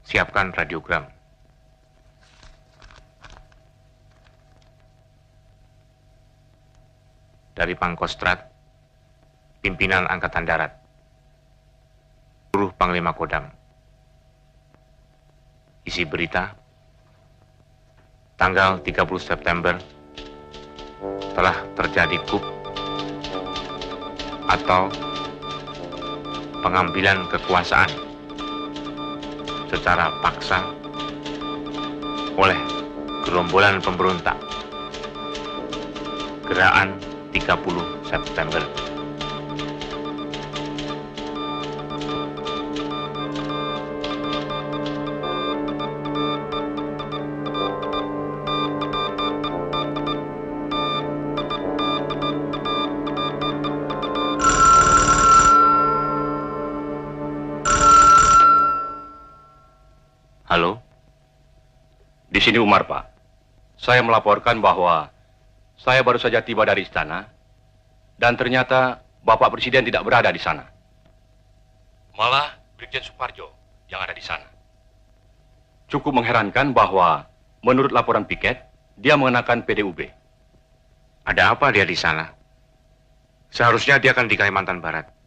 Siapkan radiogram. Dari Pangkostrat, Pimpinan Angkatan Darat, seluruh Panglima Kodam. Isi berita, tanggal 30 September telah terjadi coup atau pengambilan kekuasaan secara paksa oleh gerombolan pemberontak Gerakan 30 September. Halo? Di sini Umar, Pak. Saya melaporkan bahwa saya baru saja tiba dari istana dan ternyata Bapak Presiden tidak berada di sana. Malah Brigjen Suparjo yang ada di sana. Cukup mengherankan bahwa menurut laporan piket, dia mengenakan PDUB. Ada apa dia di sana? Seharusnya dia akan di Kalimantan Barat.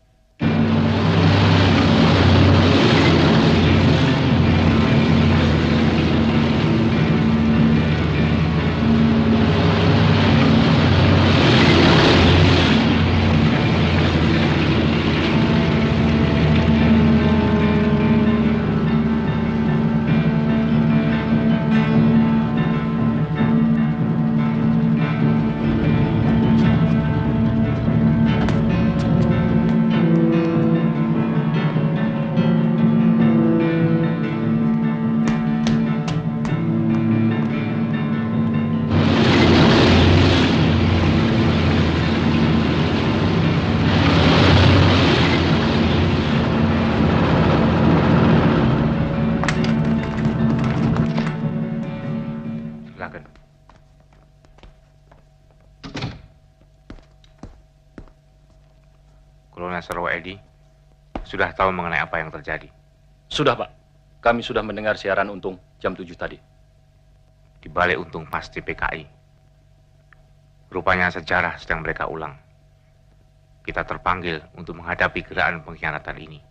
Kolonel Sarwo Edi sudah tahu mengenai apa yang terjadi. Sudah, Pak. Kami sudah mendengar siaran Untung jam 7 tadi. Di balik Untung pasti PKI. Rupanya sejarah sedang mereka ulang. Kita terpanggil untuk menghadapi gerakan pengkhianatan ini.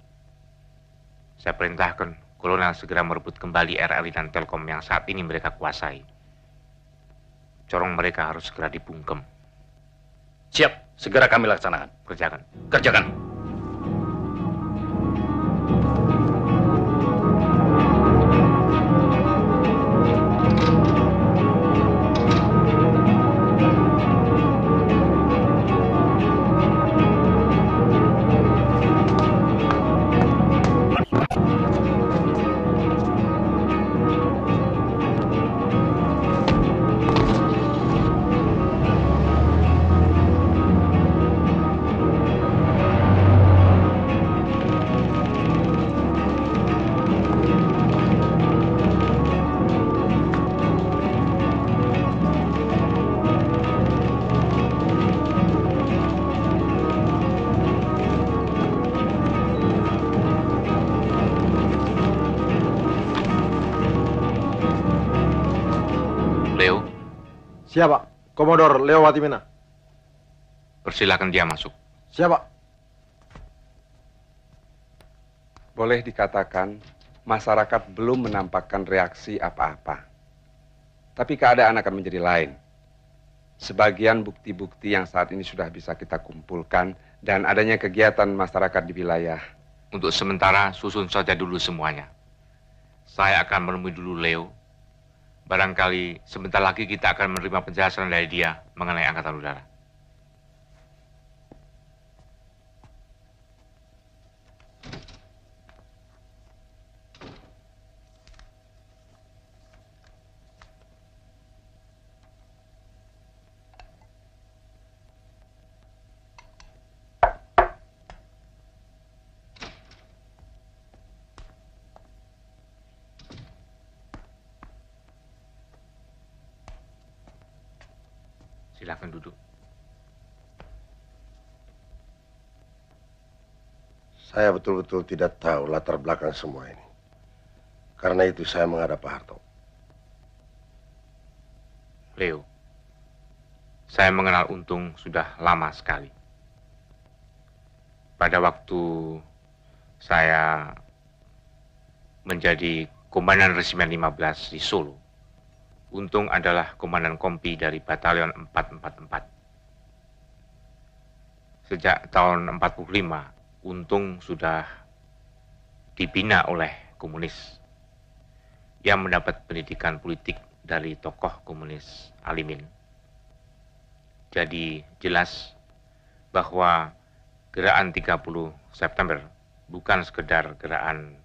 Saya perintahkan Kolonel segera merebut kembali RRI dan Telkom yang saat ini mereka kuasai. Corong mereka harus segera dibungkem. Siap, segera kami laksanakan. Kerjakan. Kerjakan. Siap, Pak. Komodor Leo Watimena. Persilakan dia masuk. Siap, Pak. Boleh dikatakan masyarakat belum menampakkan reaksi apa-apa. Tapi keadaan akan menjadi lain. Sebagian bukti-bukti yang saat ini sudah bisa kita kumpulkan dan adanya kegiatan masyarakat di wilayah. Untuk sementara susun saja dulu semuanya. Saya akan menemui dulu Leo. Barangkali sebentar lagi kita akan menerima penjelasan dari dia mengenai Angkatan Udara. Silakan duduk. Saya betul-betul tidak tahu latar belakang semua ini. Karena itu saya menghadap Pak Harto. Leo, saya mengenal Untung sudah lama sekali. Pada waktu saya menjadi Komandan Resimen 15 di Solo, Untung adalah Komandan Kompi dari Batalion 444. Sejak tahun 45, Untung sudah dibina oleh komunis. Ia mendapat pendidikan politik dari tokoh komunis Alimin. Jadi jelas bahwa gerakan 30 September bukan sekedar gerakan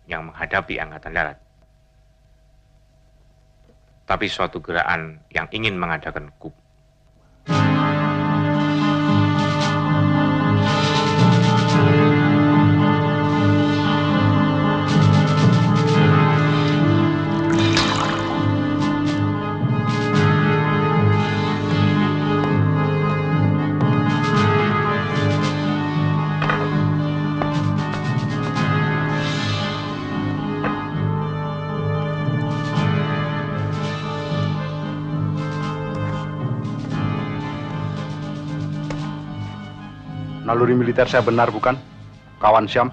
yang menghadapi Angkatan Darat, tapi suatu gerakan yang ingin mengadakan coup. Naluri militer saya benar, bukan? Kawan Syam,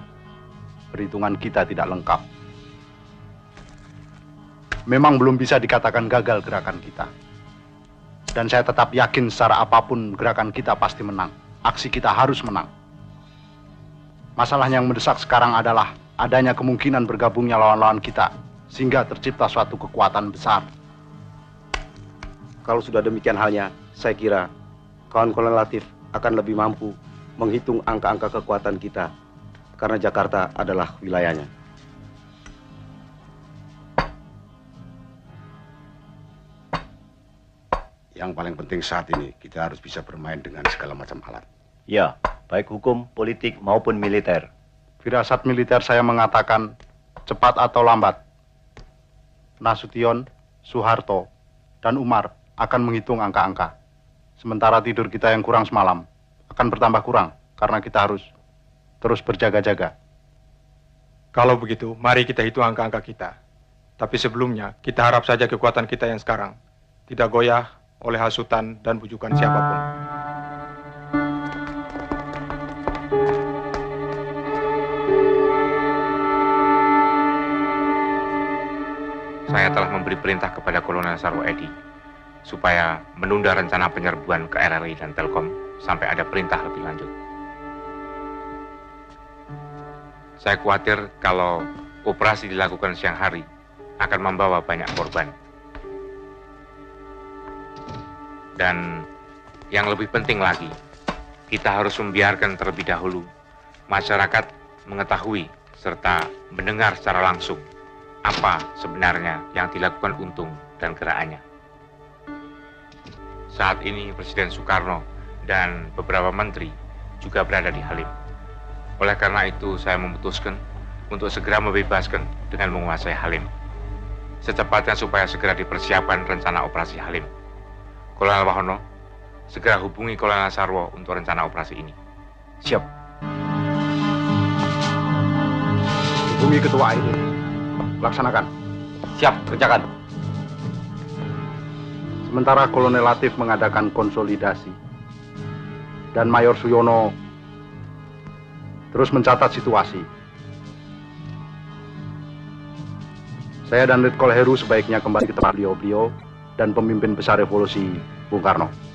perhitungan kita tidak lengkap. Memang belum bisa dikatakan gagal gerakan kita. Dan saya tetap yakin secara apapun gerakan kita pasti menang. Aksi kita harus menang. Masalah yang mendesak sekarang adalah adanya kemungkinan bergabungnya lawan-lawan kita, sehingga tercipta suatu kekuatan besar. Kalau sudah demikian halnya, saya kira kawan Kolonel Latif akan lebih mampu menghitung angka-angka kekuatan kita, karena Jakarta adalah wilayahnya. Yang paling penting saat ini, kita harus bisa bermain dengan segala macam alat. Ya, baik hukum, politik, maupun militer. Firasat militer saya mengatakan, cepat atau lambat, Nasution, Soeharto, dan Umar akan menghitung angka-angka. Sementara tidur kita yang kurang semalam akan bertambah kurang, karena kita harus terus berjaga-jaga. Kalau begitu, mari kita hitung angka-angka kita. Tapi sebelumnya, kita harap saja kekuatan kita yang sekarang tidak goyah oleh hasutan dan bujukan siapapun. Saya telah memberi perintah kepada Kolonel Sarwo Edi supaya menunda rencana penyerbuan ke RRI dan Telkom sampai ada perintah lebih lanjut. Saya khawatir kalau operasi dilakukan siang hari akan membawa banyak korban. Dan yang lebih penting lagi, kita harus membiarkan terlebih dahulu masyarakat mengetahui serta mendengar secara langsung apa sebenarnya yang dilakukan Untung dan gerakannya. Saat ini Presiden Soekarno dan beberapa menteri juga berada di Halim. Oleh karena itu saya memutuskan untuk segera membebaskan dengan menguasai Halim. Secepatnya supaya segera dipersiapkan rencana operasi Halim. Kolonel Wahono, segera hubungi Kolonel Sarwo untuk rencana operasi ini. Siap. Hubungi Ketua AID. Laksanakan. Siap, kerjakan. Sementara Kolonel Latif mengadakan konsolidasi dan Mayor Suyono terus mencatat situasi. Saya dan Letkol Heru sebaiknya kembali ke tempat beliau-beliau dan pemimpin besar revolusi Bung Karno.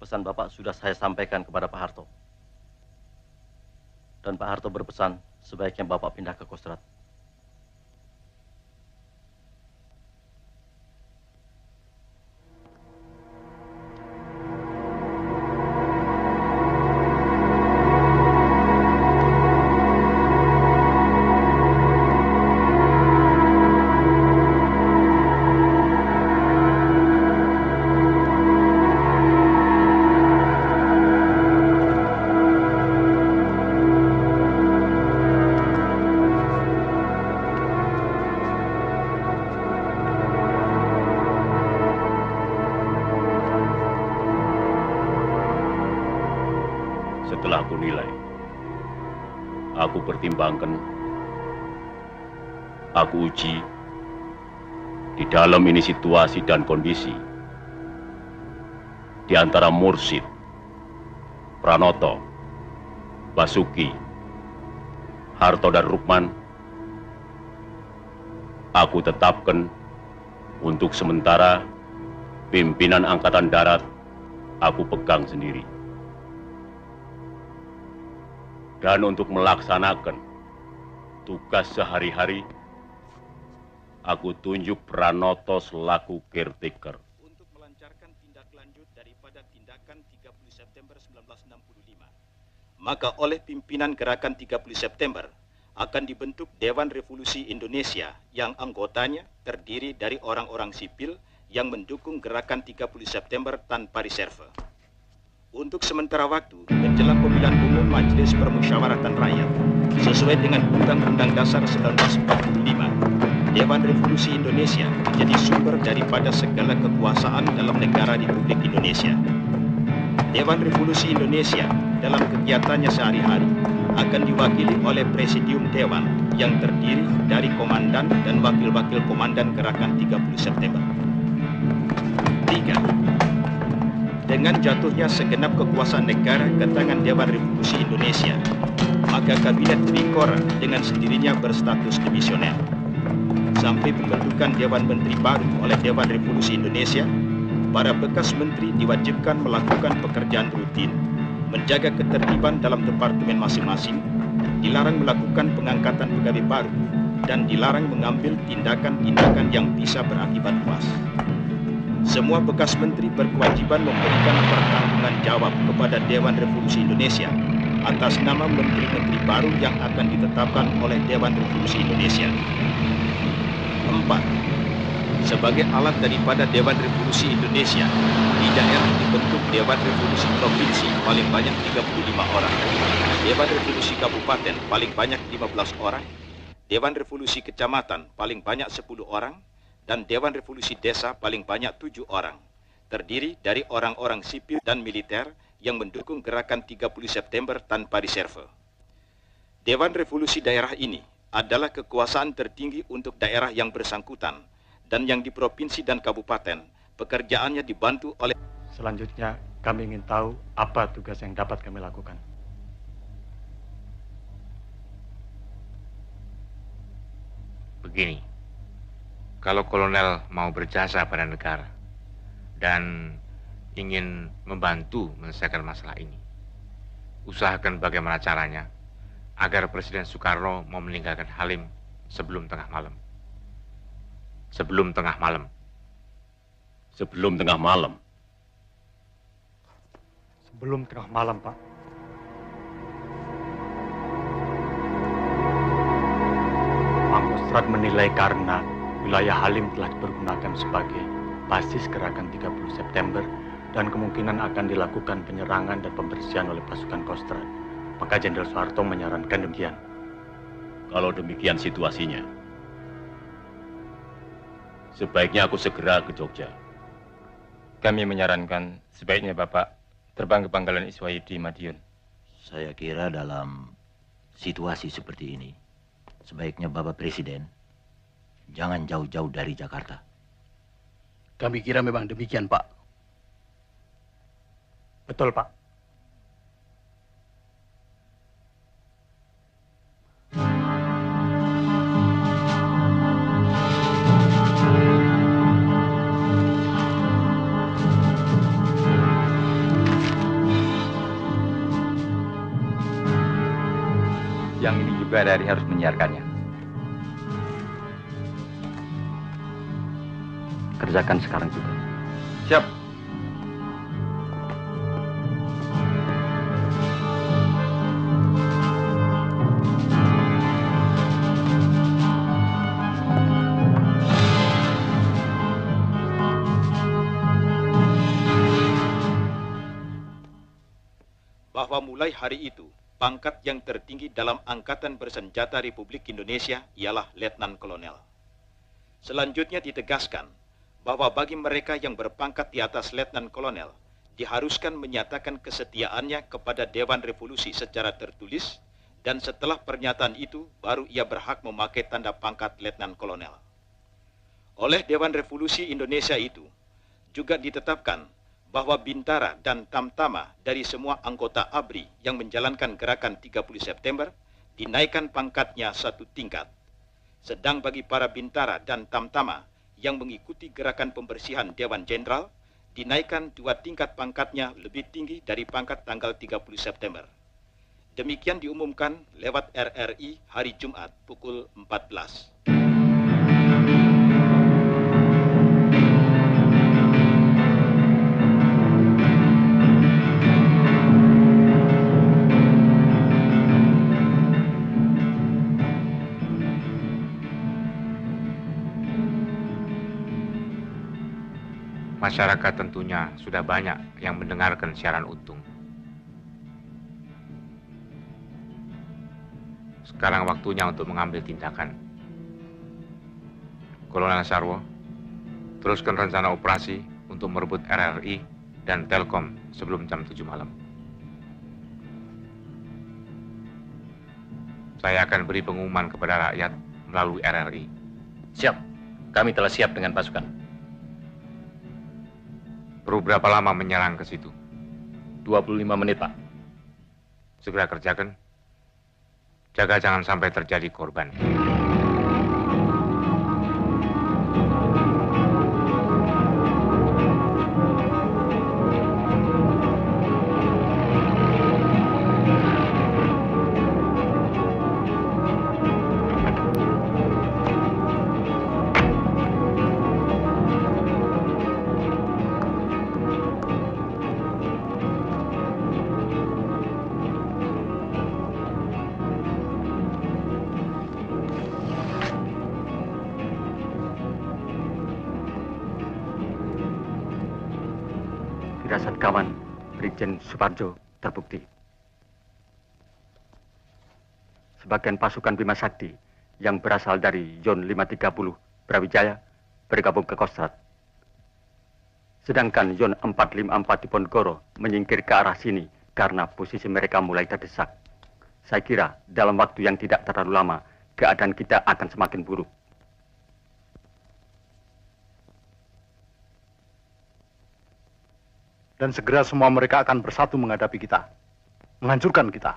pesan Bapak sudah saya sampaikan kepada Pak Harto. Dan Pak Harto berpesan sebaiknya Bapak pindah ke Kostrad. Setelah aku nilai, aku pertimbangkan, aku uji di dalam ini situasi dan kondisi di antara Mursid, Pranoto, Basuki, Harto dan Rukman, aku tetapkan untuk sementara pimpinan Angkatan Darat aku pegang sendiri. Dan untuk melaksanakan tugas sehari-hari, aku tunjuk Pranoto selaku caretaker. Untuk melancarkan tindak lanjut daripada tindakan 30 September 1965, maka oleh pimpinan Gerakan 30 September akan dibentuk Dewan Revolusi Indonesia yang anggotanya terdiri dari orang-orang sipil yang mendukung Gerakan 30 September tanpa reserve. Untuk sementara waktu, menjelang pemilihan umum Majelis Permusyawaratan Rakyat, sesuai dengan Undang-Undang Dasar 1945, Dewan Revolusi Indonesia menjadi sumber daripada segala kekuasaan dalam negara Republik Indonesia. Dewan Revolusi Indonesia dalam kegiatannya sehari-hari akan diwakili oleh Presidium Dewan yang terdiri dari Komandan dan Wakil-Wakil Komandan Gerakan 30 September. 3. Dengan jatuhnya segenap kekuasaan negara ke tangan Dewan Revolusi Indonesia, maka Kabinet Trikora dengan sendirinya berstatus dimisioner. Sampai pembentukan Dewan Menteri baru oleh Dewan Revolusi Indonesia, para bekas menteri diwajibkan melakukan pekerjaan rutin, menjaga ketertiban dalam departemen masing-masing, dilarang melakukan pengangkatan pegawai baru, dan dilarang mengambil tindakan-tindakan yang bisa berakibat luas. Semua bekas menteri berkewajiban memberikan pertanggungan jawab kepada Dewan Revolusi Indonesia atas nama menteri-menteri baru yang akan ditetapkan oleh Dewan Revolusi Indonesia. 4. Sebagai alat daripada Dewan Revolusi Indonesia, di daerah dibentuk Dewan Revolusi Provinsi paling banyak 35 orang, Dewan Revolusi Kabupaten paling banyak 15 orang, Dewan Revolusi Kecamatan paling banyak 10 orang, dan Dewan Revolusi Desa paling banyak 7 orang, terdiri dari orang-orang sipil dan militer yang mendukung Gerakan 30 September tanpa reserve. Dewan Revolusi daerah ini adalah kekuasaan tertinggi untuk daerah yang bersangkutan, dan yang di provinsi dan kabupaten, pekerjaannya dibantu oleh... Selanjutnya, kami ingin tahu apa tugas yang dapat kami lakukan. Begini, kalau kolonel mau berjasa pada negara dan ingin membantu menyelesaikan masalah ini, usahakan bagaimana caranya agar Presiden Soekarno mau meninggalkan Halim sebelum tengah malam. Sebelum tengah malam. Sebelum tengah malam. Sebelum tengah malam, Pak. Pangkostrat menilai karena wilayah Halim telah dipergunakan sebagai basis Gerakan 30 September dan kemungkinan akan dilakukan penyerangan dan pembersihan oleh pasukan Kostrad. Maka Jenderal Soeharto menyarankan demikian. Kalau demikian situasinya, sebaiknya aku segera ke Jogja. Kami menyarankan sebaiknya Bapak terbang ke Pangkalan Iswai di Madiun. Saya kira dalam situasi seperti ini, sebaiknya Bapak Presiden jangan jauh-jauh dari Jakarta. Kami kira memang demikian, Pak. Betul, Pak. Yang ini juga RRI harus menyiarkannya. Kerjakan sekarang juga. Siap. Bahwa mulai hari itu, pangkat yang tertinggi dalam Angkatan Bersenjata Republik Indonesia ialah Letnan Kolonel. Selanjutnya ditegaskan bahwa bagi mereka yang berpangkat di atas Letnan Kolonel, diharuskan menyatakan kesetiaannya kepada Dewan Revolusi secara tertulis, dan setelah pernyataan itu, baru ia berhak memakai tanda pangkat Letnan Kolonel. Oleh Dewan Revolusi Indonesia itu, juga ditetapkan bahwa Bintara dan Tamtama dari semua anggota ABRI yang menjalankan gerakan 30 September dinaikkan pangkatnya 1 tingkat. Sedang bagi para Bintara dan Tamtama yang mengikuti gerakan pembersihan Dewan Jenderal dinaikkan 2 tingkat pangkatnya lebih tinggi dari pangkat tanggal 30 September. Demikian diumumkan lewat RRI hari Jumat pukul 14. Masyarakat tentunya sudah banyak yang mendengarkan siaran Untung. Sekarang waktunya untuk mengambil tindakan. Kolonel Sarwo, teruskan rencana operasi untuk merebut RRI dan Telkom sebelum jam 7 malam. Saya akan beri pengumuman kepada rakyat melalui RRI. Siap, kami telah siap dengan pasukan. Perlu berapa lama menyerang ke situ? 25 menit, Pak. Segera kerjakan. Jaga jangan sampai terjadi korban. Firasat kawan Brigjen Suparjo terbukti. Sebagian pasukan Bima Sakti yang berasal dari Zon 530 Brawijaya bergabung ke Kostrad. Sedangkan Zon 454 di Ponegoro menyingkir ke arah sini karena posisi mereka mulai terdesak. Saya kira dalam waktu yang tidak terlalu lama, keadaan kita akan semakin buruk. Dan segera semua mereka akan bersatu menghadapi kita, menghancurkan kita.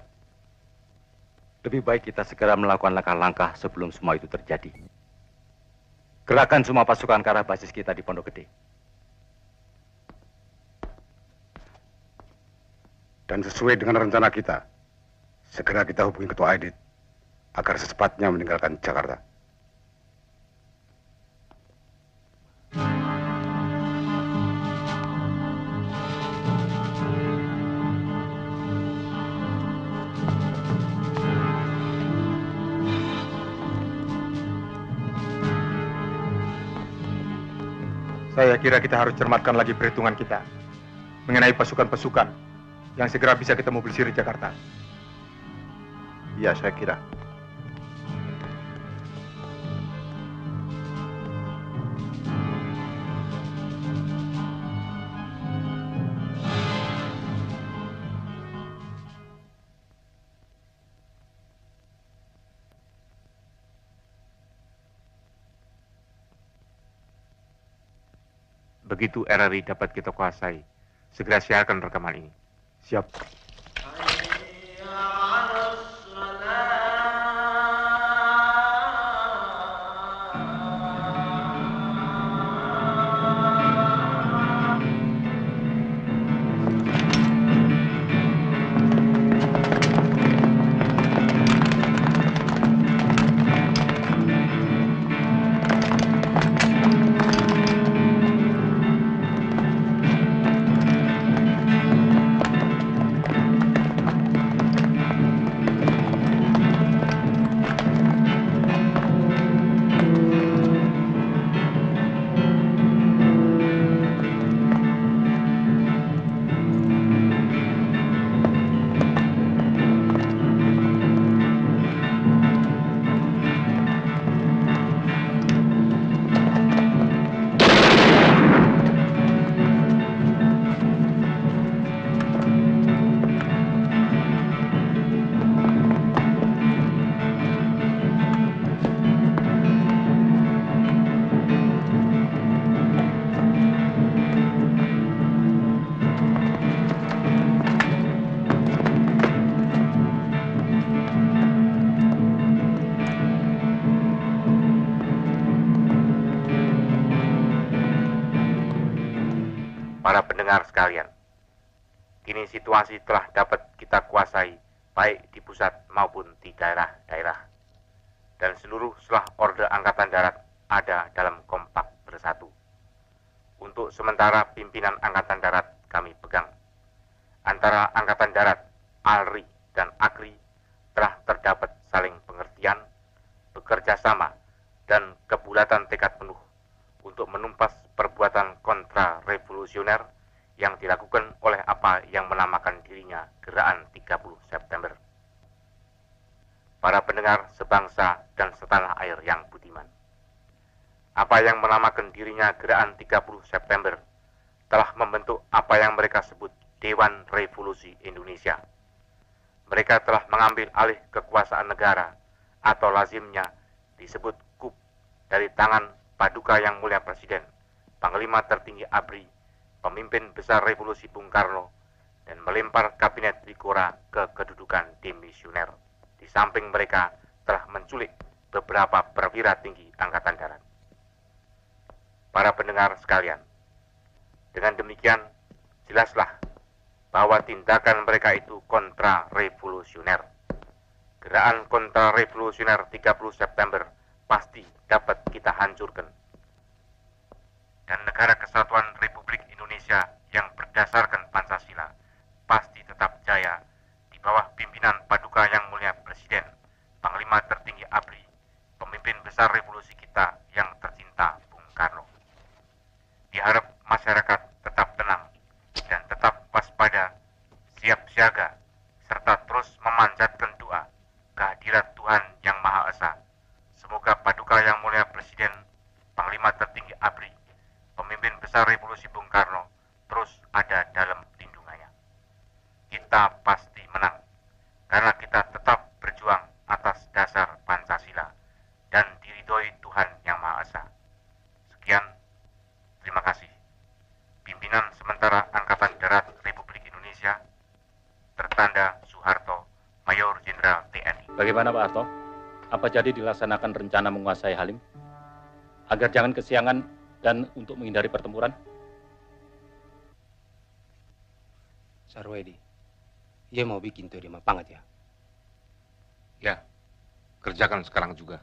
Lebih baik kita segera melakukan langkah-langkah sebelum semua itu terjadi. Gerakan semua pasukan ke arah basis kita di Pondok Gede. Dan sesuai dengan rencana kita, segera kita hubungi Ketua Aidit agar secepatnya meninggalkan Jakarta. Saya kira kita harus cermatkan lagi perhitungan kita mengenai pasukan-pasukan yang segera bisa kita mobilisir di Jakarta. Iya, saya kira. Begitu RRI dapat kita kuasai, segera siarkan rekaman ini. Siap. Para pendengar sekalian, kini situasi telah dapat kita kuasai baik di pusat maupun di daerah-daerah. Dan seluruh selah Orde Angkatan Darat ada dalam kompak bersatu. Untuk sementara pimpinan Angkatan Darat kami pegang. Antara Angkatan Darat, ALRI, dan AKRI telah terdapat saling pengertian, bekerja sama, dan kebulatan tekad penuh untuk menumpas perbuatan kontra-revolusioner yang dilakukan oleh apa yang menamakan dirinya Gerakan 30 September. Para pendengar sebangsa dan setanah air yang budiman, apa yang menamakan dirinya Gerakan 30 September telah membentuk apa yang mereka sebut Dewan Revolusi Indonesia. Mereka telah mengambil alih kekuasaan negara atau lazimnya disebut KUP dari tangan Paduka Yang Mulia Presiden, Panglima Tertinggi ABRI, pemimpin besar revolusi Bung Karno, dan melempar kabinet Trikora ke kedudukan demisioner. Di samping mereka telah menculik beberapa perwira tinggi Angkatan Darat. Para pendengar sekalian, dengan demikian jelaslah bahwa tindakan mereka itu kontra-revolusioner. Gerakan kontra-revolusioner 30 September pasti dapat kita hancurkan. Dan negara kesatuan Republik Indonesia yang berdasarkan Pancasila pasti tetap jaya di bawah pimpinan Paduka Yang Mulia Presiden, Panglima Tertinggi ABRI, pemimpin besar revolusi kita yang tercinta Bung Karno. Diharap masyarakat tetap tenang dan tetap waspada, siap siaga, serta terus memanjatkan doa kehadirat Tuhan Yang Maha Esa. Semoga Paduka Yang Mulia Presiden, Panglima Tertinggi ABRI, pemimpin besar revolusi Bung Karno, terus ada dalam lindungannya. Kita pasti menang, karena kita tetap berjuang atas dasar Pancasila dan diridhoi Tuhan Yang Maha Esa. Sekian, terima kasih. Pimpinan sementara Angkatan Darat Republik Indonesia, tertanda Soeharto, Mayor Jenderal TNI. Bagaimana Pak Harto? Apa jadi dilaksanakan rencana menguasai Halim? Agar jangan kesiangan dan untuk menghindari pertempuran? Sarwedi, ia mau bikin tuh di Mapangat ya? Ya, kerjakan sekarang juga.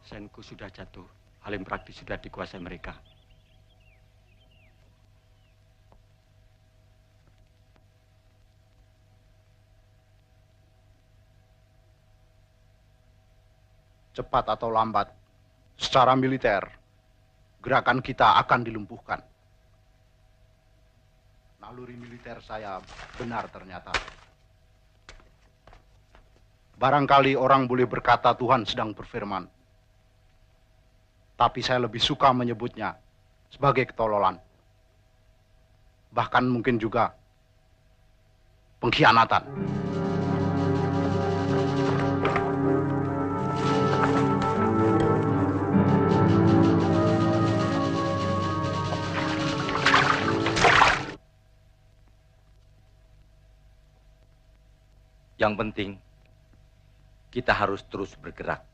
Senku sudah jatuh, Halim praktis sudah dikuasai mereka. Cepat atau lambat, secara militer, gerakan kita akan dilumpuhkan. Naluri militer saya benar ternyata. Barangkali orang boleh berkata Tuhan sedang berfirman. Tapi saya lebih suka menyebutnya sebagai ketololan. Bahkan mungkin juga pengkhianatan. Yang penting, kita harus terus bergerak.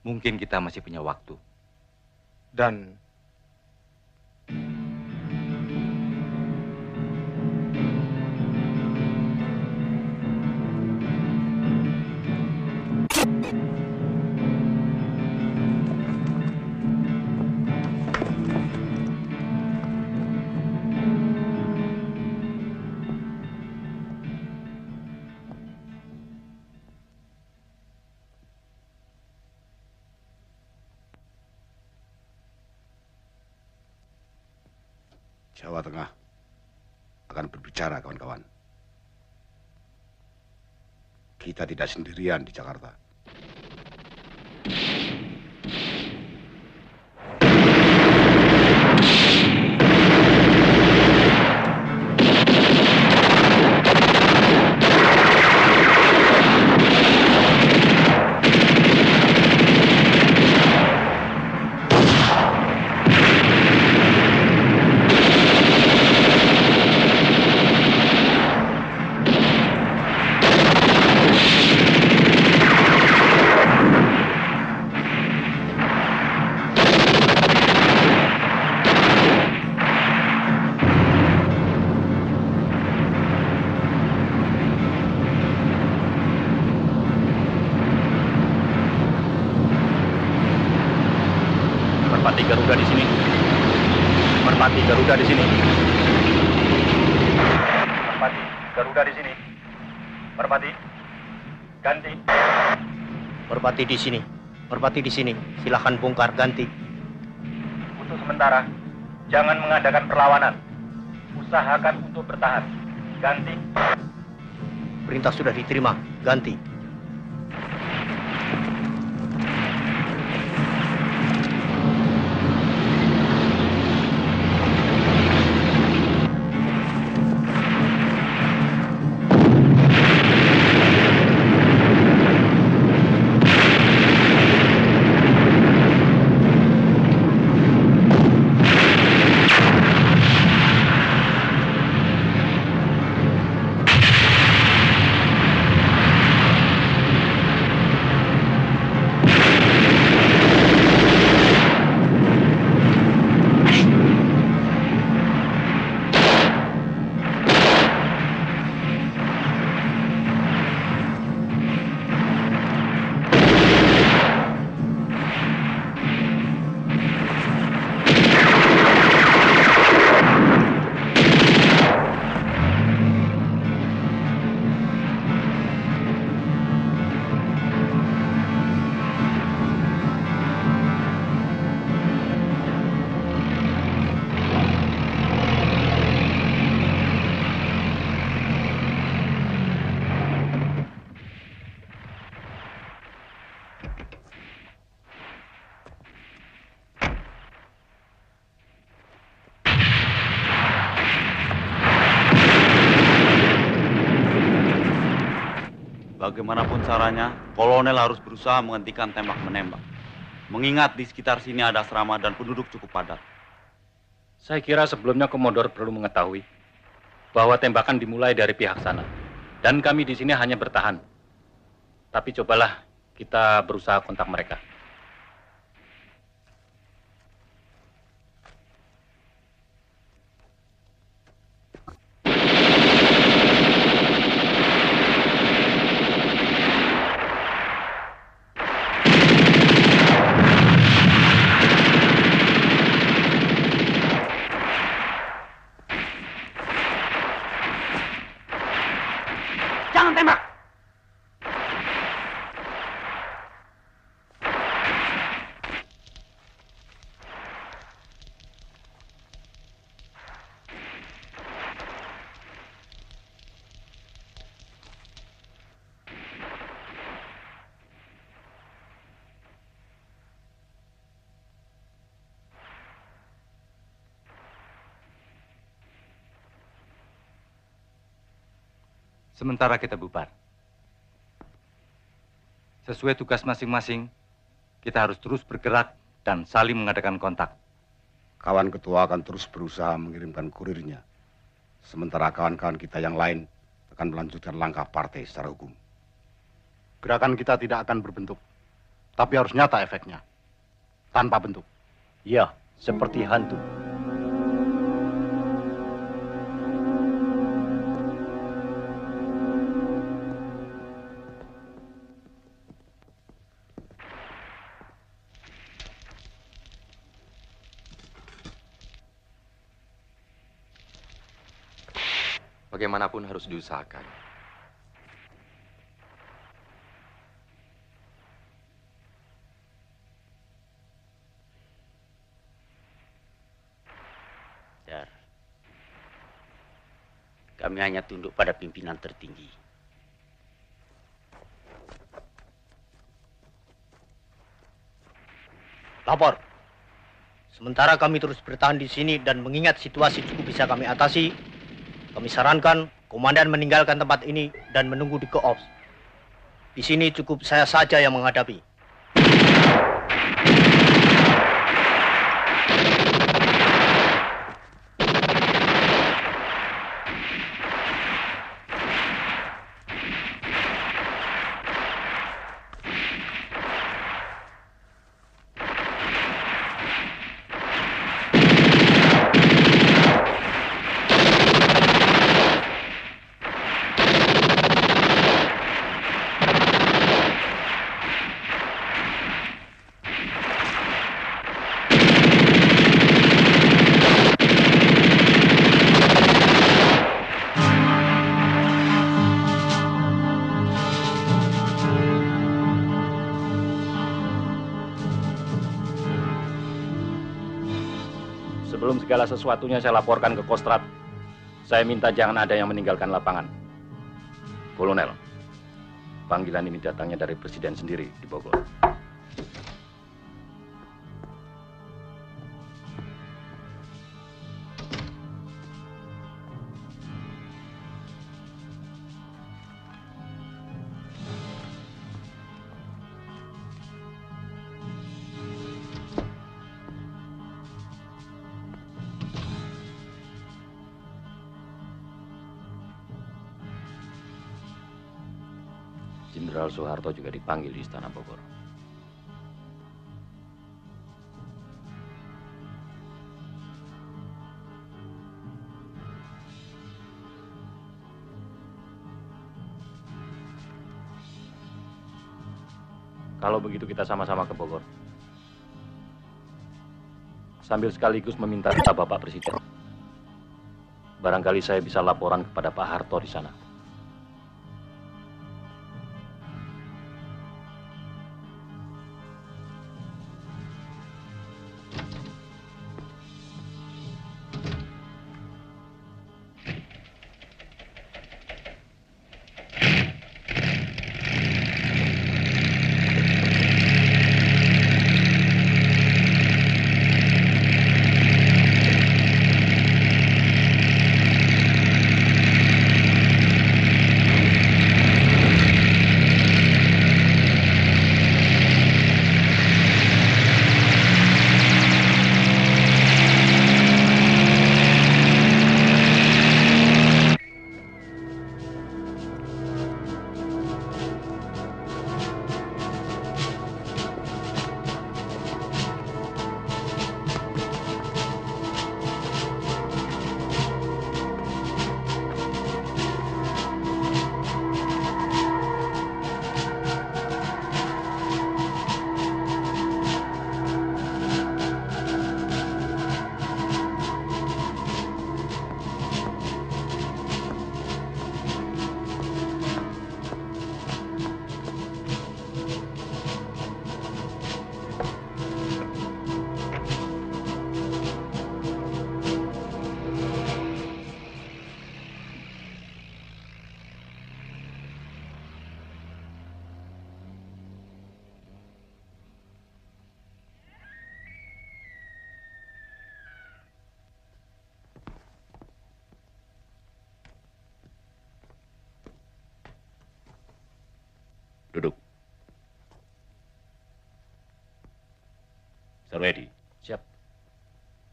Mungkin kita masih punya waktu. Dan Jawa Tengah akan berbicara, kawan-kawan. Kita tidak sendirian di Jakarta. Merpati Garuda di sini. Merpati Garuda di sini. Merpati Garuda di sini. Merpati. Ganti. Merpati di sini. Merpati di sini. Silakan bongkar, ganti. Untuk sementara, jangan mengadakan perlawanan. Usahakan untuk bertahan. Ganti. Perintah sudah diterima, ganti. Bagaimanapun caranya, kolonel harus berusaha menghentikan tembak-menembak. Mengingat di sekitar sini ada asrama dan penduduk cukup padat. Saya kira sebelumnya Komodor perlu mengetahui bahwa tembakan dimulai dari pihak sana. Dan kami di sini hanya bertahan. Tapi cobalah kita berusaha kontak mereka. jangan tembak. Sementara kita bubar. Sesuai tugas masing-masing, kita harus terus bergerak dan saling mengadakan kontak. Kawan ketua akan terus berusaha mengirimkan kurirnya. Sementara kawan-kawan kita yang lain akan melanjutkan langkah partai secara hukum. Gerakan kita tidak akan berbentuk, tapi harus nyata efeknya. Tanpa bentuk. Iya, seperti hantu. Bagaimanapun harus diusahakan. Dar, kami hanya tunduk pada pimpinan tertinggi. Lapor. Sementara kami terus bertahan di sini dan mengingat situasi cukup bisa kami atasi, kami sarankan komandan meninggalkan tempat ini dan menunggu di Koops. Di sini cukup saya saja yang menghadapi. Sebelum segala sesuatunya saya laporkan ke Kostrad, saya minta jangan ada yang meninggalkan lapangan. Kolonel, panggilan ini datangnya dari Presiden sendiri di Bogor. Jenderal Soeharto juga dipanggil di Istana Bogor. Kalau begitu kita sama-sama ke Bogor. Sambil sekaligus meminta doa Bapak Presiden. Barangkali saya bisa laporan kepada Pak Harto di sana.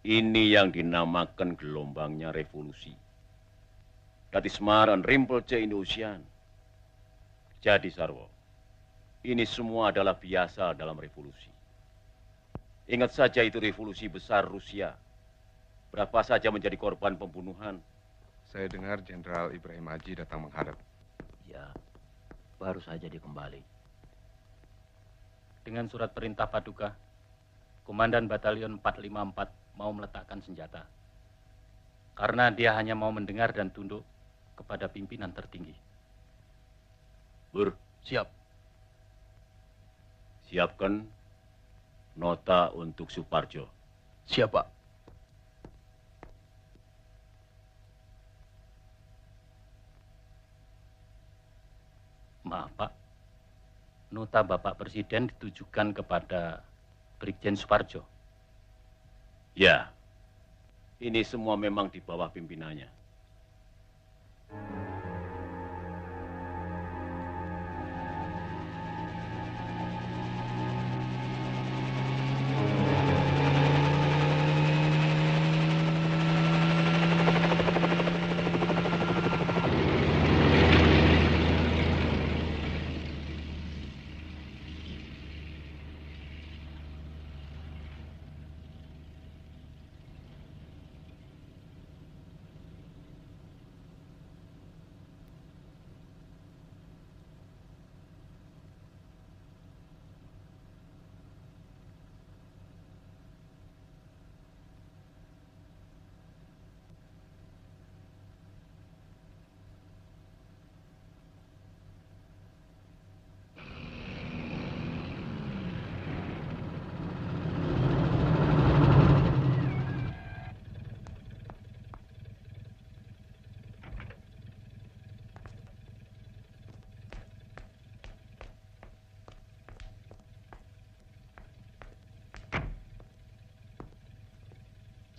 Ini yang dinamakan gelombangnya revolusi. That is mar and rimple change in the ocean. Jadi Sarwo, ini semua adalah biasa dalam revolusi. Ingat saja itu revolusi besar Rusia. Berapa saja menjadi korban pembunuhan. Saya dengar Jenderal Ibrahim Haji datang menghadap. Ya, baru saja dia kembali. Dengan surat perintah Paduka, Komandan Batalion 454 mau meletakkan senjata. Karena dia hanya mau mendengar dan tunduk kepada pimpinan tertinggi. Bur, siap. Siapkan nota untuk Suparjo. Siap, Pak. Maaf, Pak. Nota Bapak Presiden ditujukan kepada Brigjen Suparjo. Ya, ini semua memang di bawah pimpinannya.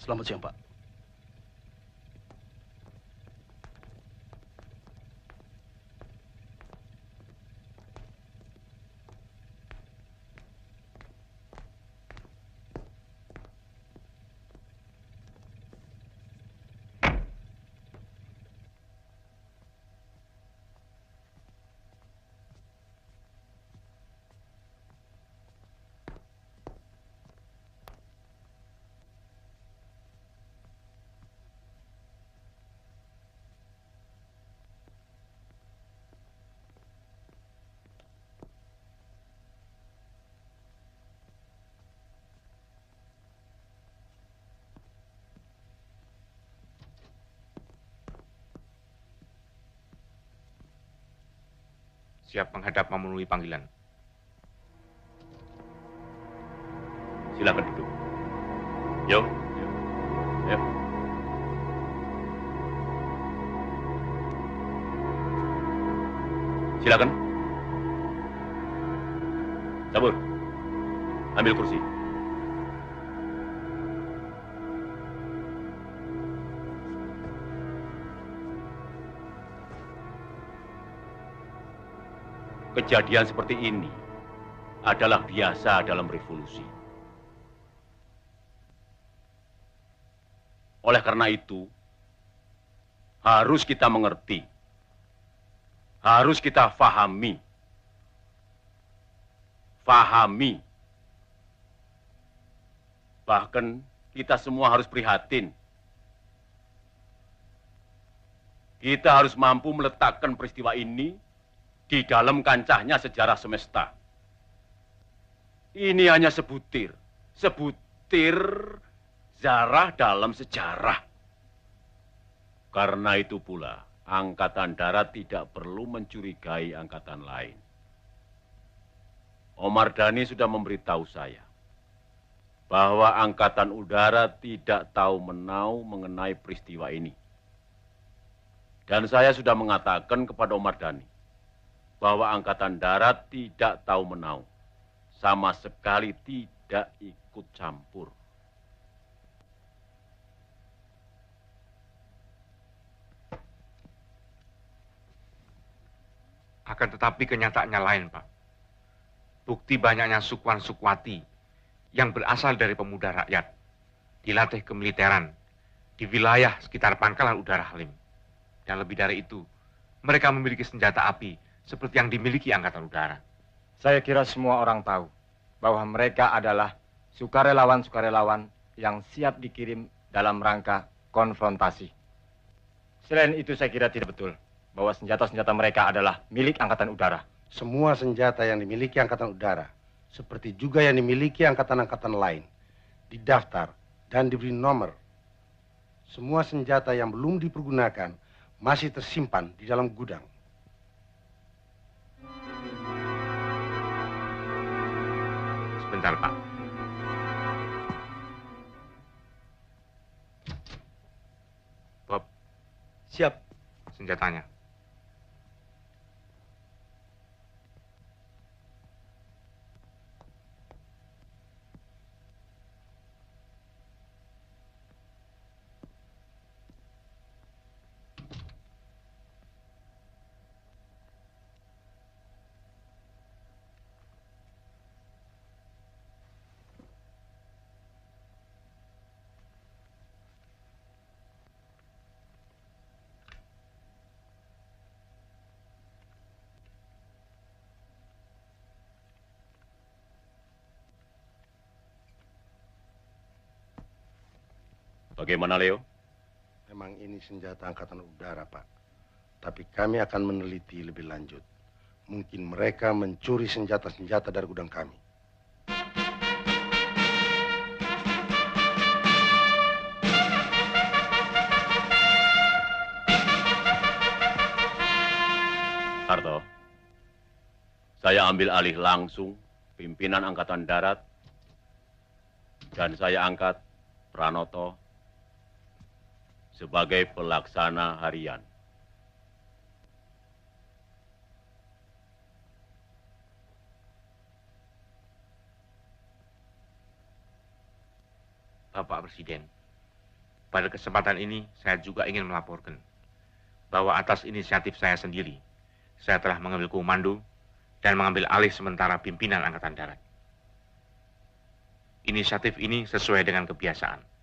Selamat siang, Pak. Siap menghadap memenuhi panggilan. Silakan duduk. Yo. Yo. Silakan. Sabur. Ambil kursi. Kejadian seperti ini adalah biasa dalam revolusi. Oleh karena itu, harus kita mengerti, harus kita fahami, bahkan kita semua harus prihatin. Kita harus mampu meletakkan peristiwa ini di dalam kancahnya sejarah semesta. Ini hanya sebutir zarah dalam sejarah. Karena itu pula, Angkatan Darat tidak perlu mencurigai angkatan lain. Omar Dhani sudah memberitahu saya bahwa Angkatan Udara tidak tahu menau mengenai peristiwa ini. Dan saya sudah mengatakan kepada Omar Dhani bahwa Angkatan Darat tidak tahu menau, sama sekali tidak ikut campur. Akan tetapi kenyataannya lain, Pak. Bukti banyaknya sukuan sukwati yang berasal dari pemuda rakyat dilatih kemiliteran di wilayah sekitar Pangkalan Udara Halim. Dan lebih dari itu, mereka memiliki senjata api seperti yang dimiliki Angkatan Udara. Saya kira semua orang tahu bahwa mereka adalah sukarelawan-sukarelawan yang siap dikirim dalam rangka konfrontasi. Selain itu saya kira tidak betul bahwa senjata-senjata mereka adalah milik Angkatan Udara. Semua senjata yang dimiliki Angkatan Udara, seperti juga yang dimiliki angkatan-angkatan lain, didaftar dan diberi nomor. Semua senjata yang belum dipergunakan masih tersimpan di dalam gudang. Sebentar, Pak. Bob. Siap. Senjatanya. Bagaimana, Leo? Memang ini senjata Angkatan Udara, Pak. Tapi kami akan meneliti lebih lanjut. Mungkin mereka mencuri senjata-senjata dari gudang kami. Harto, saya ambil alih langsung pimpinan Angkatan Darat dan saya angkat Pranoto sebagai pelaksana harian. Bapak Presiden, pada kesempatan ini saya juga ingin melaporkan bahwa atas inisiatif saya sendiri, saya telah mengambil komando dan mengambil alih sementara pimpinan Angkatan Darat. Inisiatif ini sesuai dengan kebiasaan.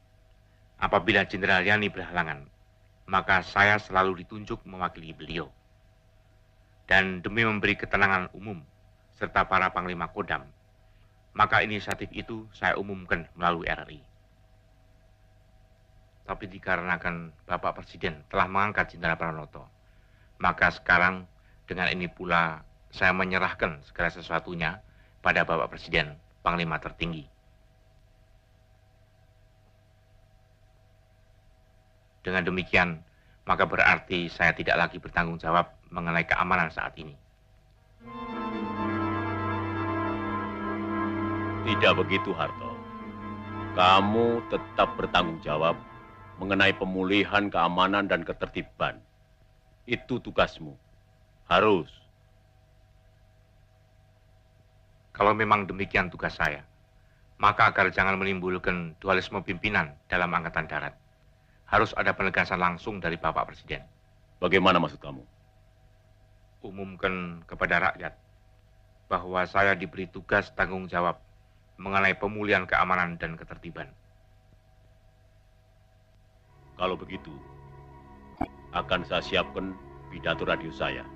Apabila Jenderal Yani berhalangan, maka saya selalu ditunjuk mewakili beliau. Dan demi memberi ketenangan umum serta para Panglima Kodam, maka inisiatif itu saya umumkan melalui RRI. Tapi dikarenakan Bapak Presiden telah mengangkat Jenderal Pranoto, maka sekarang dengan ini pula saya menyerahkan segala sesuatunya pada Bapak Presiden, Panglima tertinggi. Dengan demikian, maka berarti saya tidak lagi bertanggung jawab mengenai keamanan saat ini. Tidak begitu, Harto. Kamu tetap bertanggung jawab mengenai pemulihan keamanan dan ketertiban. Itu tugasmu. Harus. Kalau memang demikian tugas saya, maka agar jangan menimbulkan dualisme pimpinan dalam Angkatan Darat, harus ada penegasan langsung dari Bapak Presiden. Bagaimana maksud kamu? Umumkan kepada rakyat bahwa saya diberi tugas tanggung jawab mengenai pemulihan keamanan dan ketertiban. Kalau begitu, akan saya siapkan pidato radio saya.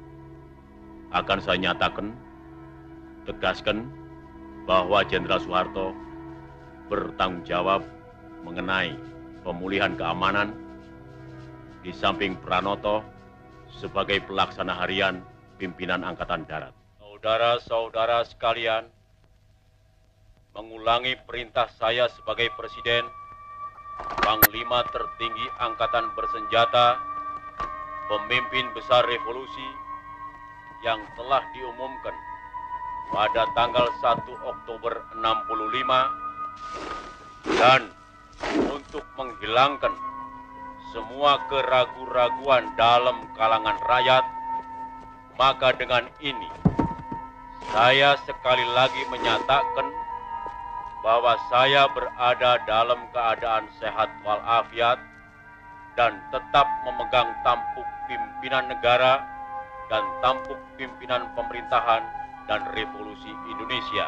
Akan saya nyatakan, tegaskan bahwa Jenderal Soeharto bertanggung jawab mengenai pemulihan keamanan, di samping Pranoto sebagai pelaksana harian pimpinan Angkatan Darat. Saudara-saudara sekalian, mengulangi perintah saya sebagai Presiden, Panglima tertinggi Angkatan Bersenjata, pemimpin besar revolusi yang telah diumumkan pada tanggal 1 Oktober 65 dan untuk menghilangkan semua keraguan-raguan dalam kalangan rakyat, maka dengan ini saya sekali lagi menyatakan bahwa saya berada dalam keadaan sehat walafiat dan tetap memegang tampuk pimpinan negara dan tampuk pimpinan pemerintahan dan revolusi Indonesia.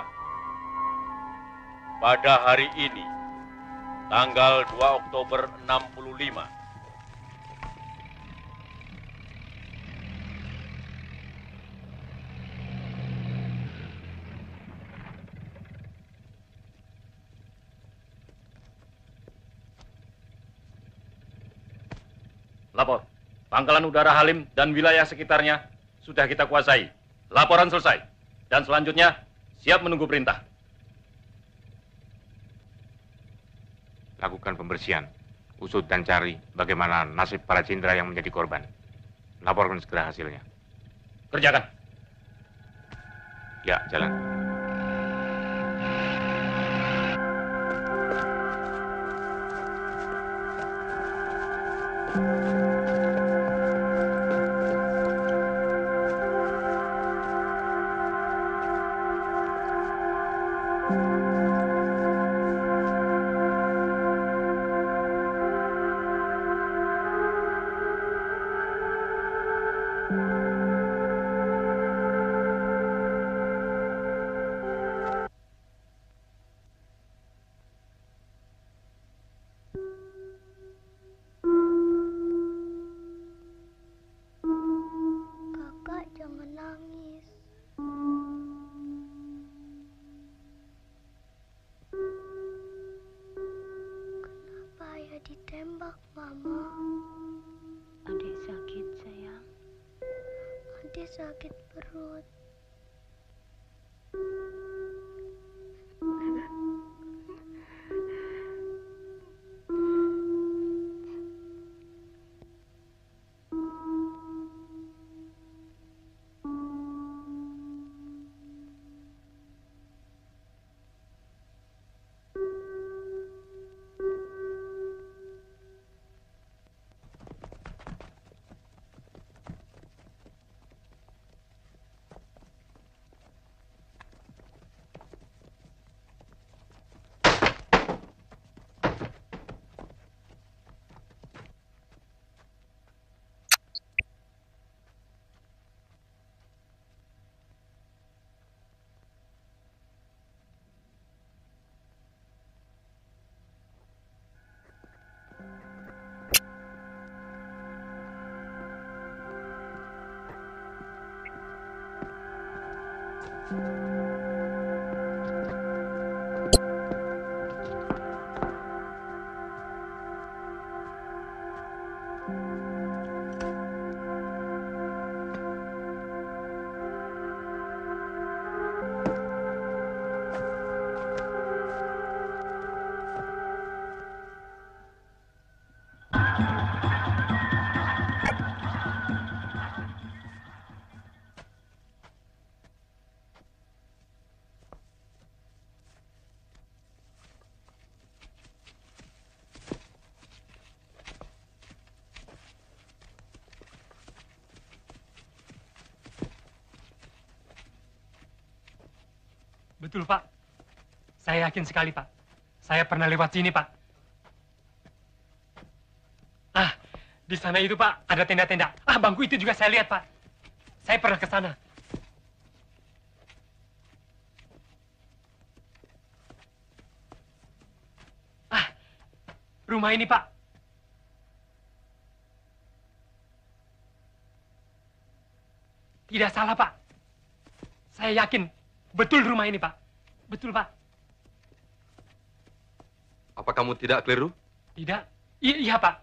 Pada hari ini, tanggal 2 Oktober 65. Lapor, Pangkalan Udara Halim dan wilayah sekitarnya sudah kita kuasai. Laporan selesai. Dan selanjutnya, siap menunggu perintah. Lakukan pembersihan, usut dan cari bagaimana nasib para jenderal yang menjadi korban. Laporkan segera hasilnya. Kerjakan. Ya, jalan. Ditembak, Mama. Adik sakit, sayang. Adik sakit perut. Betul, Pak. Saya yakin sekali, Pak. Saya pernah lewat sini, Pak. Ah, di sana itu, Pak, ada tenda-tenda. Ah, bangku itu juga saya lihat, Pak. Saya pernah ke sana. Ah, rumah ini, Pak. Tidak salah, Pak. Saya yakin betul rumah ini, Pak. Betul, Pak. Apa kamu tidak keliru? Tidak. Iya, Pak.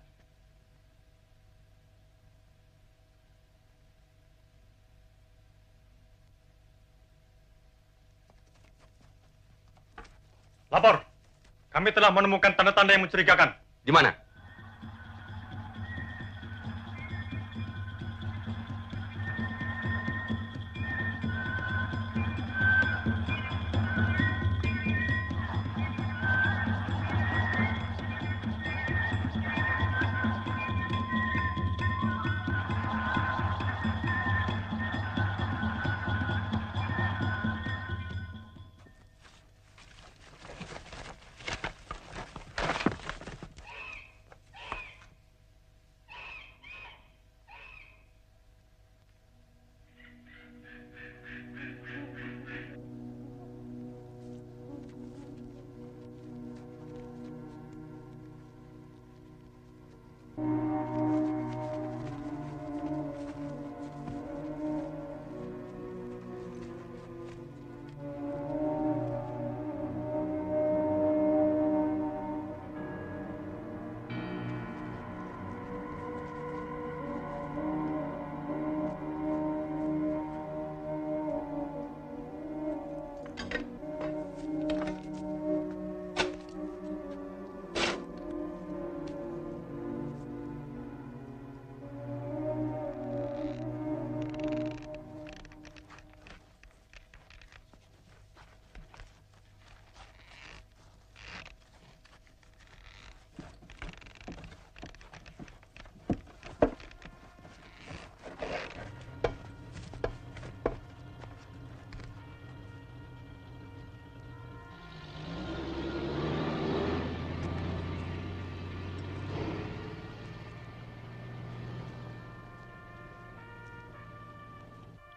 Lapor. Kami telah menemukan tanda-tanda yang mencurigakan. Di mana?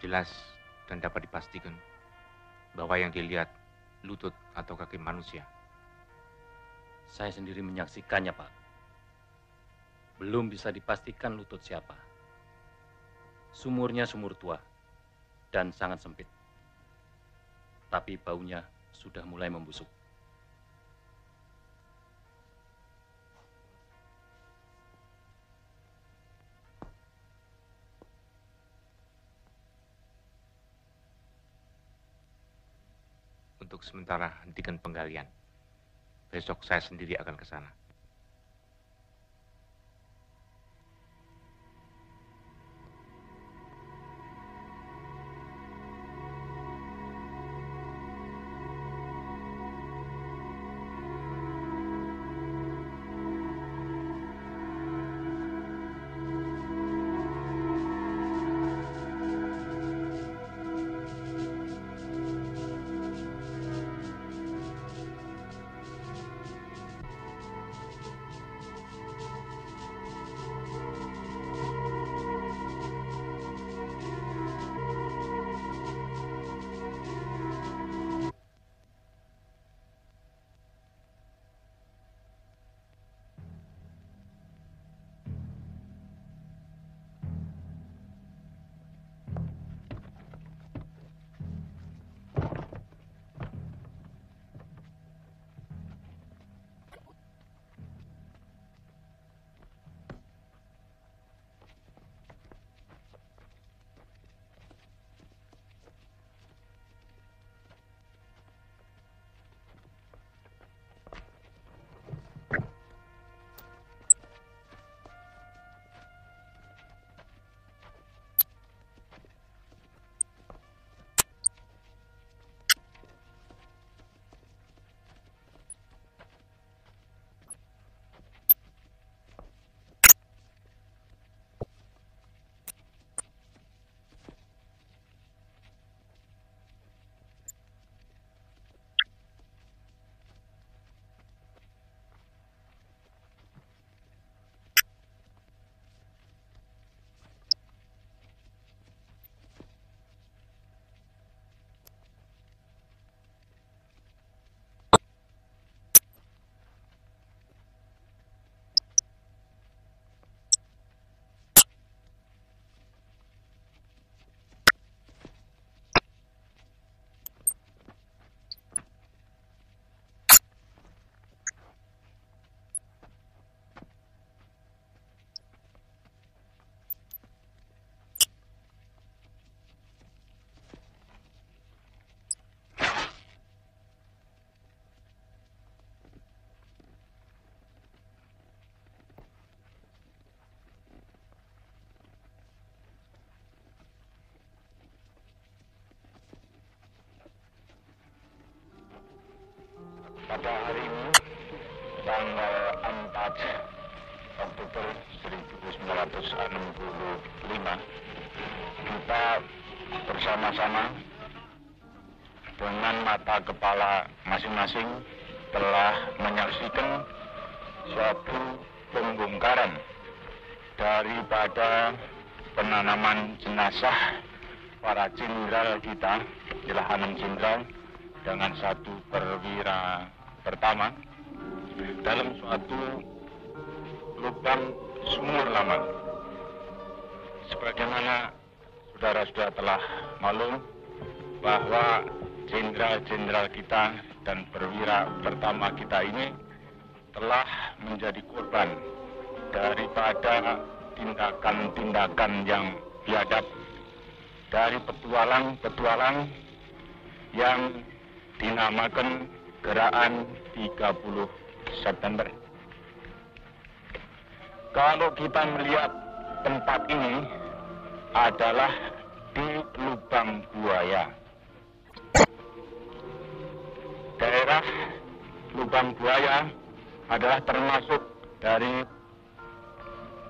Jelas dan dapat dipastikan bahwa yang dilihat lutut atau kaki manusia. Saya sendiri menyaksikannya, Pak. Belum bisa dipastikan lutut siapa. Sumurnya sumur tua dan sangat sempit. Tapi baunya sudah mulai membusuk. Untuk sementara hentikan penggalian. Besok saya sendiri akan ke sana. Pada hari ini, tanggal 4 Oktober 1965, kita bersama-sama dengan mata kepala masing-masing telah menyaksikan suatu pembongkaran daripada penanaman jenazah para jenderal kita, ialah 6 jenderal dengan 1 perwira pertama dalam suatu lubang sumur lama. Sebagaimana saudara-saudara telah maklum bahwa jenderal-jenderal kita dan perwira pertama kita ini telah menjadi korban daripada tindakan-tindakan yang biadab dari petualang-petualang yang dinamakan Gerakan 30 September. Kalau kita melihat tempat ini adalah di Lubang Buaya. Daerah Lubang Buaya adalah termasuk dari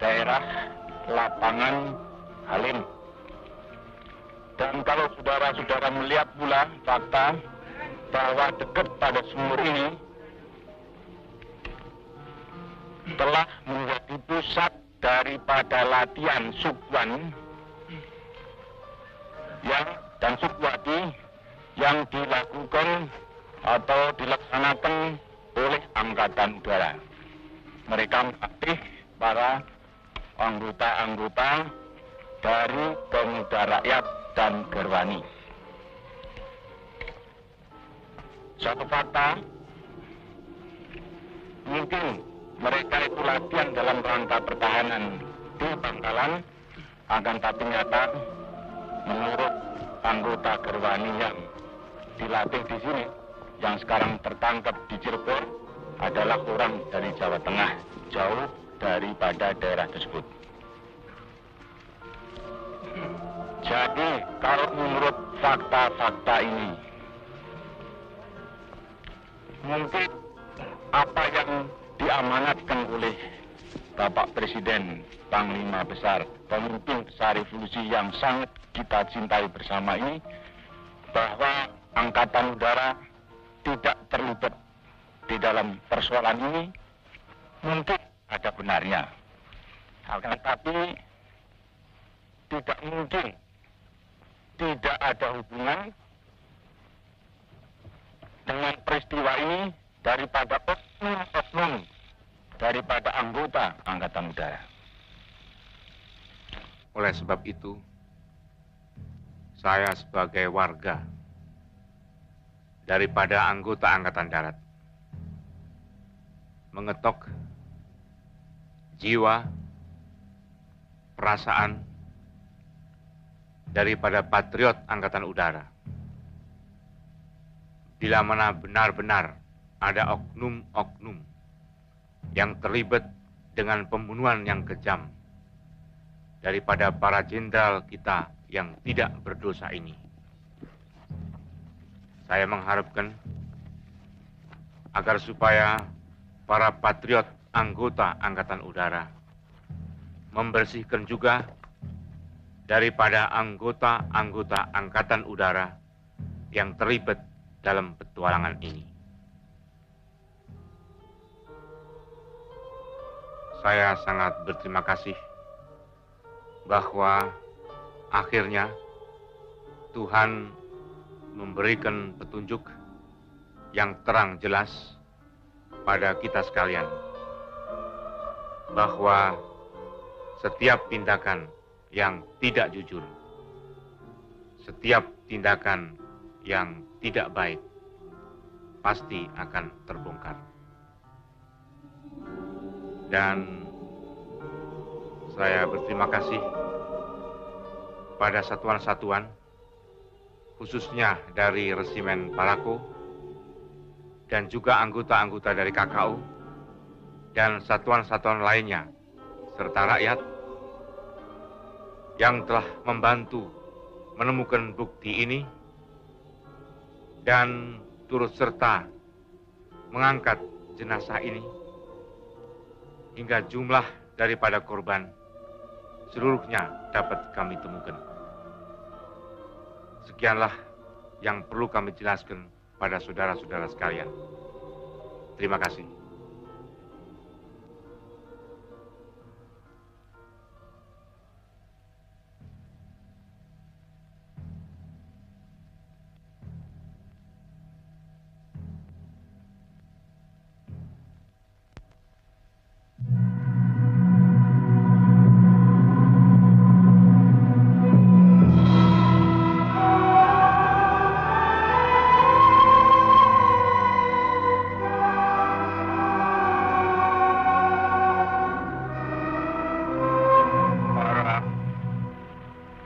daerah lapangan Halim. Dan kalau saudara-saudara melihat pula fakta bahwa dekat pada sumur ini telah menjadi pusat daripada latihan Sukwan dan Sukwadi yang dilakukan atau dilaksanakan oleh Angkatan Udara. Mereka melatih para anggota-anggota dari Pemuda Rakyat dan Gerwani. Suatu fakta, mungkin mereka itu latihan dalam rangka pertahanan di Bangkalan, akan tapi nyata menurut anggota Gerwani yang dilatih di sini, yang sekarang tertangkap di Cirebon adalah orang dari Jawa Tengah, jauh daripada daerah tersebut. Jadi kalau menurut fakta-fakta ini, mungkin apa yang diamanatkan oleh Bapak Presiden, Panglima Besar, pemimpin besar revolusi yang sangat kita cintai bersama ini, bahwa Angkatan Udara tidak terlibat di dalam persoalan ini, mungkin ada benarnya. Akan tapi tidak mungkin tidak ada hubungan dengan peristiwa ini daripada oknum daripada anggota Angkatan Udara. Oleh sebab itu, saya sebagai warga daripada anggota Angkatan Darat mengetok jiwa, perasaan daripada patriot Angkatan Udara. Bila mana benar-benar ada oknum-oknum yang terlibat dengan pembunuhan yang kejam daripada para jenderal kita yang tidak berdosa ini. Saya mengharapkan agar supaya para patriot anggota Angkatan Udara membersihkan juga daripada anggota-anggota Angkatan Udara yang terlibat dalam petualangan ini. Saya sangat berterima kasih bahwa akhirnya Tuhan memberikan petunjuk yang terang jelas pada kita sekalian bahwa setiap tindakan yang tidak jujur, setiap tindakan yang tidak baik pasti akan terbongkar. Dan saya berterima kasih pada satuan-satuan, khususnya dari Resimen Palako, dan juga anggota-anggota dari KKU, dan satuan-satuan lainnya, serta rakyat, yang telah membantu menemukan bukti ini, dan turut serta mengangkat jenazah ini, hingga jumlah daripada korban seluruhnya dapat kami temukan. Sekianlah yang perlu kami jelaskan pada saudara-saudara sekalian. Terima kasih.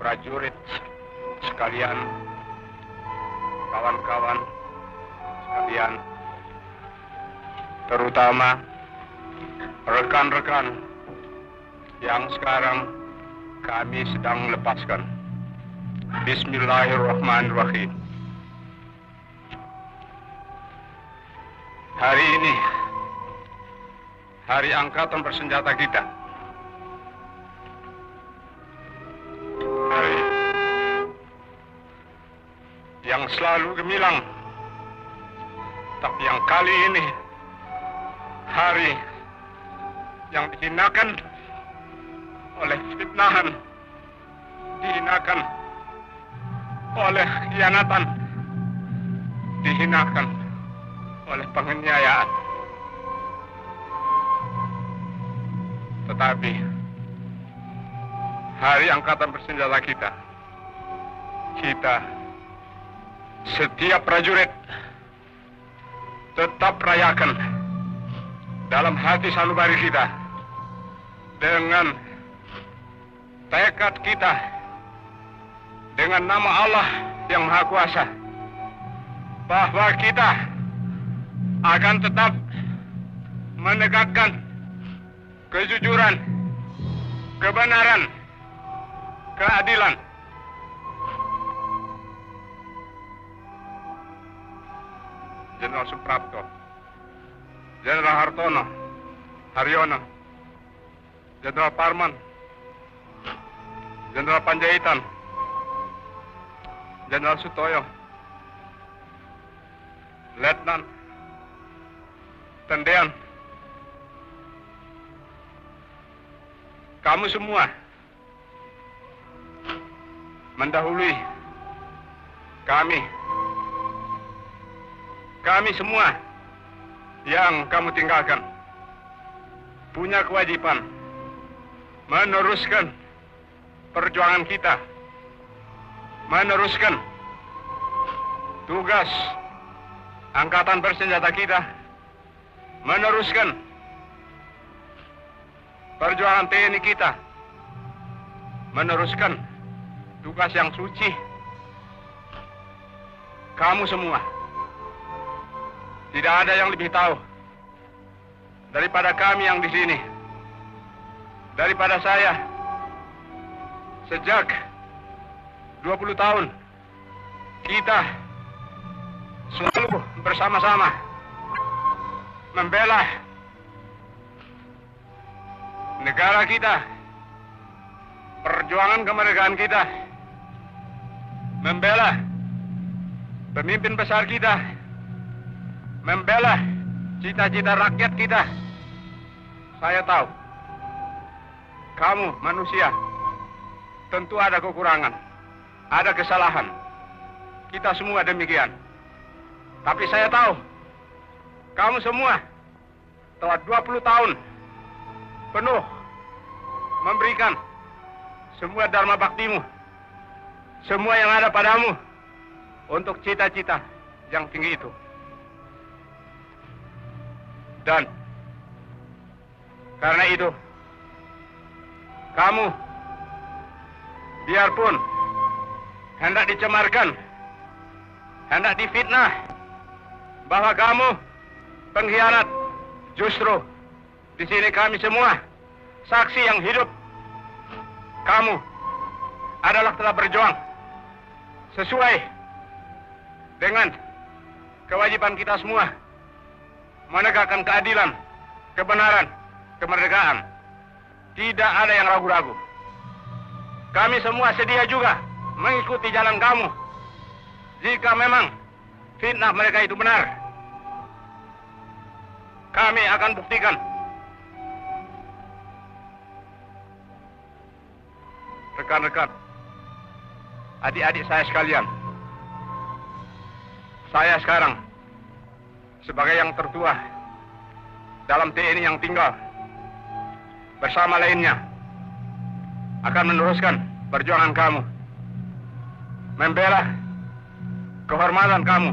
Prajurit sekalian, kawan-kawan sekalian, terutama rekan-rekan yang sekarang kami sedang lepaskan. Bismillahirrahmanirrahim. Hari ini, hari angkatan bersenjata kita. Hari yang selalu gemilang, tapi yang kali ini hari yang dihinakan oleh fitnahan, dihinakan oleh khianatan, dihinakan oleh penganiayaan. Tetapi hari angkatan bersenjata kita, setiap prajurit tetap rayakan dalam hati sanubari kita dengan tekad kita, dengan nama Allah yang Maha Kuasa, bahwa kita akan tetap menegakkan kejujuran, kebenaran, keadilan. Jenderal Suprapto, Jenderal Hartono, Haryono, Jenderal Parman, Jenderal Panjaitan, Jenderal Sutoyo, Letnan Tendean, kamu semua mendahului kami semua yang kamu tinggalkan punya kewajiban meneruskan perjuangan kita, meneruskan tugas angkatan bersenjata kita, meneruskan perjuangan TNI kita, meneruskan tugas yang suci. Kamu semua, tidak ada yang lebih tahu daripada kami yang di sini, daripada saya. Sejak 20 tahun kita selalu bersama-sama membela negara kita, perjuangan kemerdekaan kita, membela pemimpin besar kita, membela cita-cita rakyat kita. Saya tahu kamu manusia tentu ada kekurangan, ada kesalahan. Kita semua demikian. Tapi saya tahu kamu semua telah 20 tahun penuh memberikan semua dharma baktimu, semua yang ada padamu untuk cita-cita yang tinggi itu. Dan karena itu, kamu biarpun hendak dicemarkan, hendak difitnah bahwa kamu pengkhianat, justru di sini kami semua saksi yang hidup. Kamu adalah telah berjuang sesuai dengan kewajiban kita semua, menegakkan keadilan, kebenaran, kemerdekaan. Tidak ada yang ragu-ragu. Kami semua sedia juga mengikuti jalan kamu. Jika memang fitnah mereka itu benar, kami akan buktikan. Rekan-rekan, adik-adik saya sekalian, saya sekarang sebagai yang tertua dalam TNI yang tinggal bersama lainnya akan meneruskan perjuangan kamu, membela kehormatan kamu.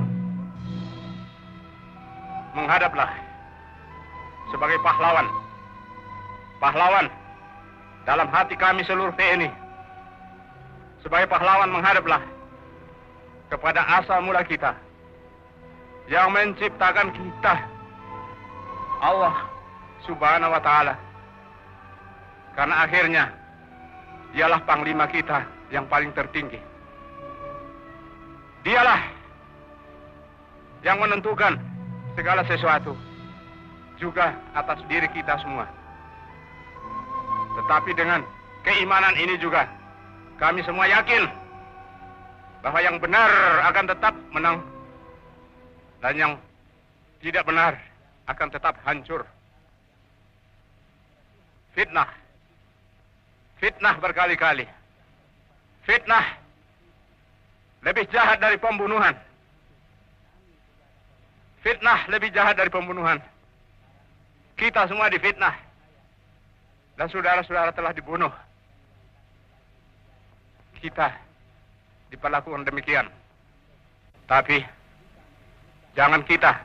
Menghadaplah sebagai pahlawan, pahlawan dalam hati kami seluruh TNI. Sebagai pahlawan menghadaplah kepada asal mula kita yang menciptakan kita, Allah Subhanahu wa Ta'ala. Karena akhirnya dialah panglima kita yang paling tertinggi. Dialah yang menentukan segala sesuatu, juga atas diri kita semua. Tetapi dengan keimanan ini juga kami semua yakin bahwa yang benar akan tetap menang dan yang tidak benar akan tetap hancur. Fitnah, fitnah berkali-kali, fitnah lebih jahat dari pembunuhan. Fitnah lebih jahat dari pembunuhan. Kita semua difitnah. Dan saudara-saudara telah dibunuh. Kita diperlakukan demikian. Tapi jangan kita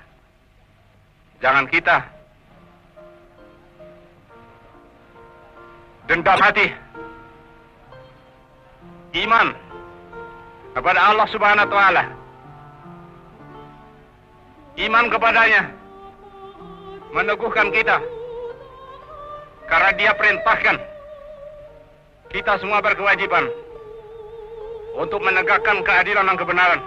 dendam hati. Iman kepada Allah Subhanahu wa taala. Iman kepadanya meneguhkan kita. Karena dia perintahkan kita semua berkewajiban untuk menegakkan keadilan dan kebenaran.